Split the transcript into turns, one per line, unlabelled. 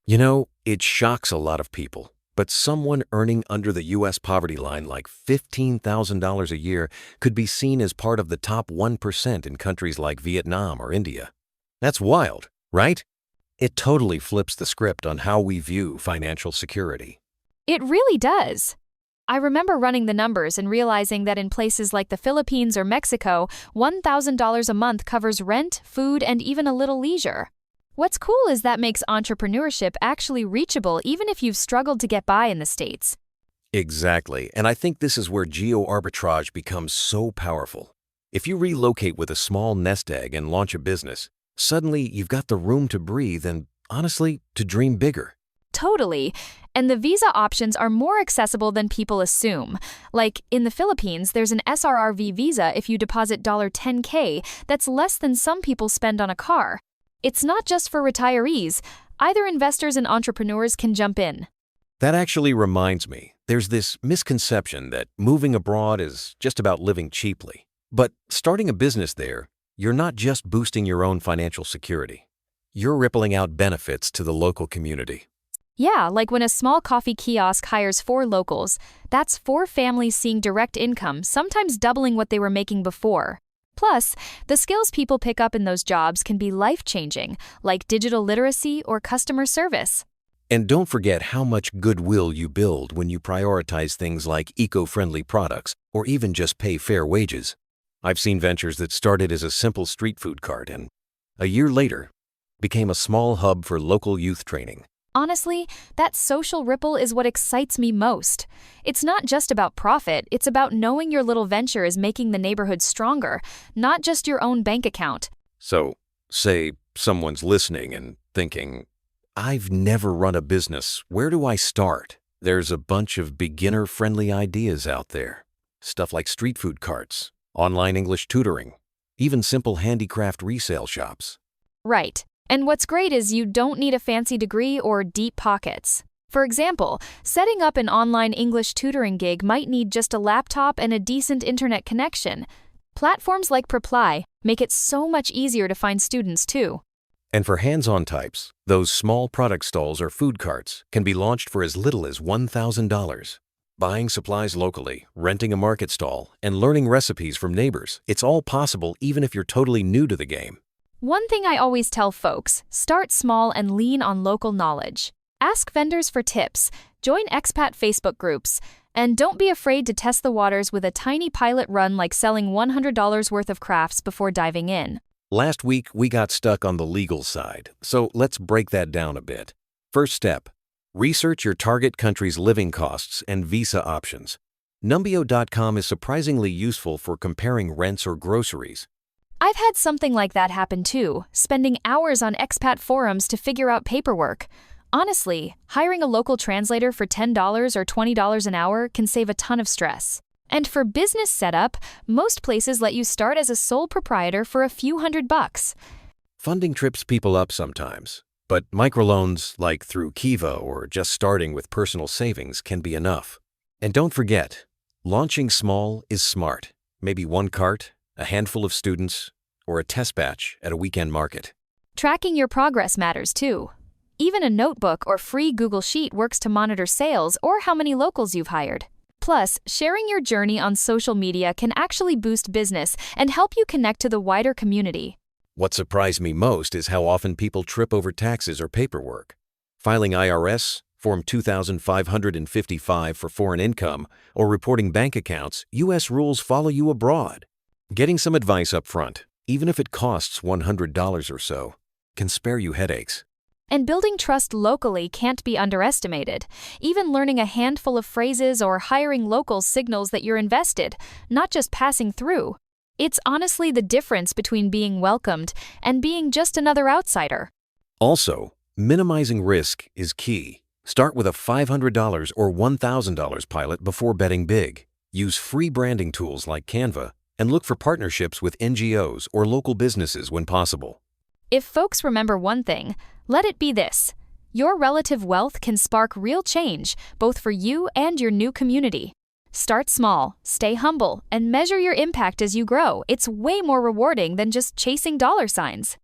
It shocks a lot of people, but someone earning under the U.S. poverty line like $15,000 a year could be seen as part of the top 1% in countries like Vietnam or India. That's wild, right? It totally flips the script on how we view financial security.
It really does. I remember running the numbers and realizing that in places like the Philippines or Mexico, $1,000 a month covers rent, food, and even a little leisure. What's cool is that makes entrepreneurship actually reachable even if you've struggled to get by in the States.
Exactly, and I think this is where geo-arbitrage becomes so powerful. If you relocate with a small nest egg and launch a business, suddenly you've got the room to breathe and, honestly, to dream bigger.
Totally. And the visa options are more accessible than people assume. Like, in the Philippines, there's an SRRV visa if you deposit $10K that's less than some people spend on a car. It's not just for retirees. Either investors and entrepreneurs can jump in.
That actually reminds me, there's this misconception that moving abroad is just about living cheaply. But starting a business there, you're not just boosting your own financial security. You're rippling out benefits to the local community.
Yeah, like when a small coffee kiosk hires 4 locals, that's 4 families seeing direct income, sometimes doubling what they were making before. Plus, the skills people pick up in those jobs can be life-changing, like digital literacy or customer service.
And don't forget how much goodwill you build when you prioritize things like eco-friendly products or even just pay fair wages. I've seen ventures that started as a simple street food cart and, a year later, became a small hub for local youth training.
Honestly, that social ripple is what excites me most. It's not just about profit, it's about knowing your little venture is making the neighborhood stronger, not just your own bank account.
So, say someone's listening and thinking, I've never run a business, where do I start? There's a bunch of beginner-friendly ideas out there. Stuff like street food carts, online English tutoring, even simple handicraft resale shops.
Right. And what's great is you don't need a fancy degree or deep pockets. For example, setting up an online English tutoring gig might need just a laptop and a decent internet connection. Platforms like Preply make it so much easier to find students too.
And for hands-on types, those small product stalls or food carts can be launched for as little as $1,000. Buying supplies locally, renting a market stall, and learning recipes from neighbors, it's all possible even if you're totally new to the game.
One thing I always tell folks, start small and lean on local knowledge. Ask vendors for tips, join expat Facebook groups, and don't be afraid to test the waters with a tiny pilot run like selling $100 worth of crafts before diving in.
Last week, we got stuck on the legal side, so let's break that down a bit. First step, research your target country's living costs and visa options. Numbeo.com is surprisingly useful for comparing rents or groceries.
I've had something like that happen too, spending hours on expat forums to figure out paperwork. Honestly, hiring a local translator for $10 or $20 an hour can save a ton of stress. And for business setup, most places let you start as a sole proprietor for a few $100.
Funding trips people up sometimes, but microloans like through Kiva or just starting with personal savings can be enough. And don't forget, launching small is smart. Maybe one cart, a handful of students, or a test batch at a weekend market.
Tracking your progress matters too. Even a notebook or free Google Sheet works to monitor sales or how many locals you've hired. Plus, sharing your journey on social media can actually boost business and help you connect to the wider community.
What surprised me most is how often people trip over taxes or paperwork. Filing IRS, Form 2555 for foreign income, or reporting bank accounts, U.S. rules follow you abroad. Getting some advice up front, even if it costs $100 or so, can spare you headaches.
And building trust locally can't be underestimated. Even learning a handful of phrases or hiring locals signals that you're invested, not just passing through. It's honestly the difference between being welcomed and being just another outsider.
Also, minimizing risk is key. Start with a $500 or $1,000 pilot before betting big. Use free branding tools like Canva and look for partnerships with NGOs or local businesses when possible.
If folks remember one thing, let it be this: your relative wealth can spark real change, both for you and your new community. Start small, stay humble, and measure your impact as you grow. It's way more rewarding than just chasing dollar signs.